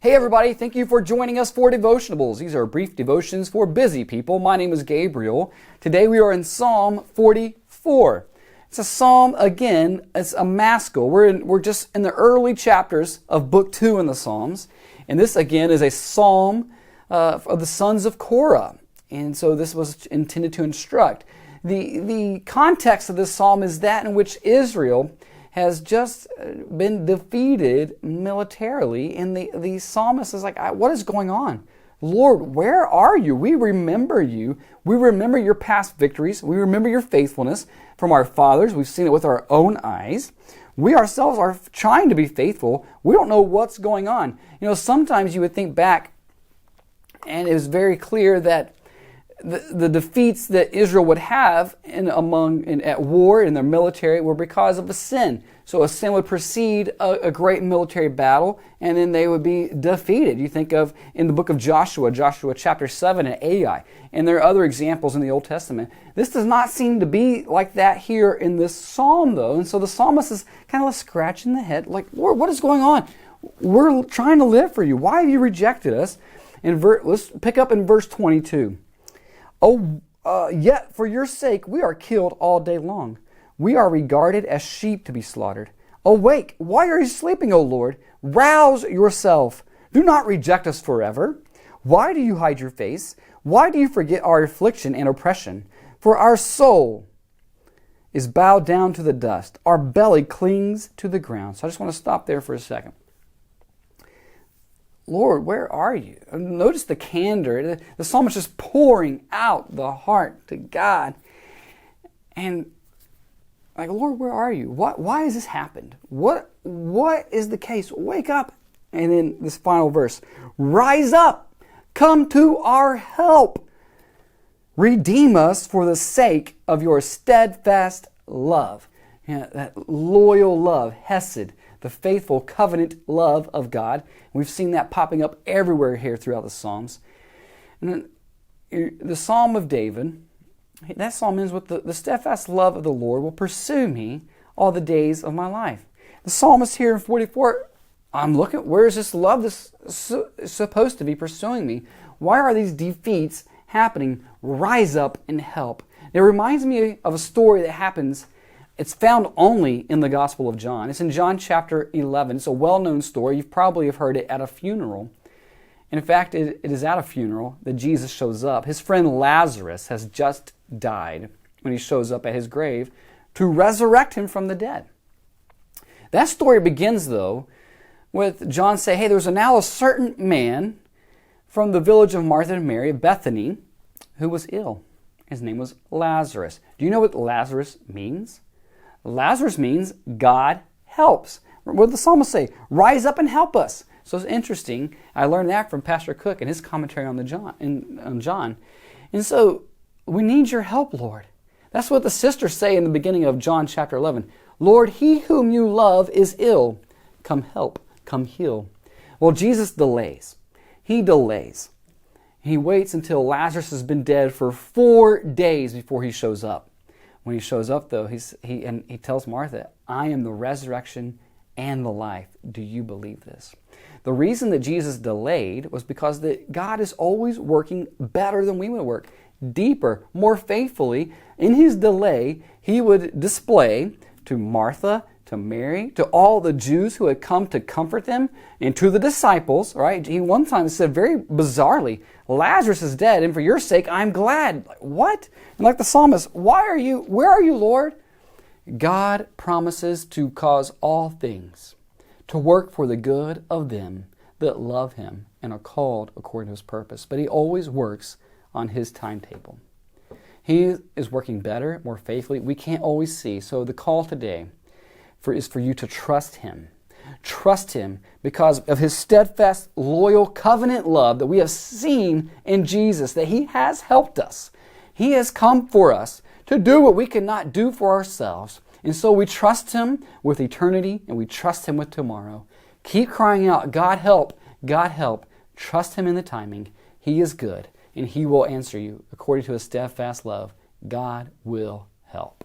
Hey everybody, thank you for joining us for Devotionables. These are brief devotions for busy people. My name is Gabriel. Today we are in Psalm 44. It's a psalm, again, it's a maskil. We're just in the early chapters of Book 2 in the Psalms. And this, again, is a psalm of the sons of Korah. And so this was intended to instruct. The context of this psalm is that in which Israel has just been defeated militarily, and the psalmist is like, what is going on? Lord, where are you? We remember you. We remember your past victories. We remember your faithfulness from our fathers. We've seen it with our own eyes. We ourselves are trying to be faithful. We don't know what's going on. You know, sometimes you would think back, and it was very clear that the defeats that Israel would have at war in their military were because of a sin. So a sin would precede a great military battle, and then they would be defeated. You think of in the book of Joshua chapter 7 and Ai, and there are other examples in the Old Testament. This does not seem to be like that here in this psalm, though. And so the psalmist is kind of like scratching the head, like, Lord, what is going on? We're trying to live for you. Why have you rejected us? And let's pick up in verse 22. Yet for your sake we are killed all day long. We are regarded as sheep to be slaughtered. Awake, why are you sleeping, O Lord? Rouse yourself. Do not reject us forever. Why do you hide your face? Why do you forget our affliction and oppression? For our soul is bowed down to the dust. Our belly clings to the ground. So I just want to stop there for a second. Lord, where are you? Notice the candor. The psalmist is just pouring out the heart to God. And like, Lord, where are you? Why has this happened? What is the case? Wake up. And then this final verse. Rise up. Come to our help. Redeem us for the sake of your steadfast love. You know, that loyal love, hesed, the faithful covenant love of God. We've seen that popping up everywhere here throughout the Psalms. And then the Psalm of David, that psalm ends with the steadfast love of the Lord will pursue me all the days of my life. The psalmist here in 44, I'm looking, where is this love that's supposed to be pursuing me? Why are these defeats happening? Rise up and help. It reminds me of a story that happens. It's found only in the Gospel of John. It's in John chapter 11. It's a well-known story. You probably have heard it at a funeral. In fact, it is at a funeral that Jesus shows up. His friend Lazarus has just died when he shows up at his grave to resurrect him from the dead. That story begins, though, with John saying, hey, there's now a certain man from the village of Martha and Mary, Bethany, who was ill. His name was Lazarus. Do you know what Lazarus means? Lazarus means God helps. What did the psalmist say? Rise up and help us. So it's interesting. I learned that from Pastor Cook and his commentary on John. And so we need your help, Lord. That's what the sisters say in the beginning of John chapter 11. Lord, he whom you love is ill. Come help. Come heal. Well, Jesus delays. He delays. He waits until Lazarus has been dead for 4 days before he shows up. When he shows up, though, he tells Martha, I am the resurrection and the life. Do you believe this? The reason that Jesus delayed was because that God is always working better than we would work, deeper, more faithfully. In his delay, he would display to Martha, to Mary, to all the Jews who had come to comfort them, and to the disciples, right? He one time said very bizarrely, Lazarus is dead, and for your sake, I'm glad. Like, what? And like the psalmist, where are you, Lord? God promises to cause all things to work for the good of them that love him and are called according to his purpose. But he always works on his timetable. He is working better, more faithfully. We can't always see. So the call today is for you to trust him. Trust him because of his steadfast, loyal, covenant love that we have seen in Jesus, that he has helped us. He has come for us to do what we cannot do for ourselves. And so we trust him with eternity and we trust him with tomorrow. Keep crying out, God help, God help. Trust him in the timing. He is good and he will answer you according to his steadfast love. God will help.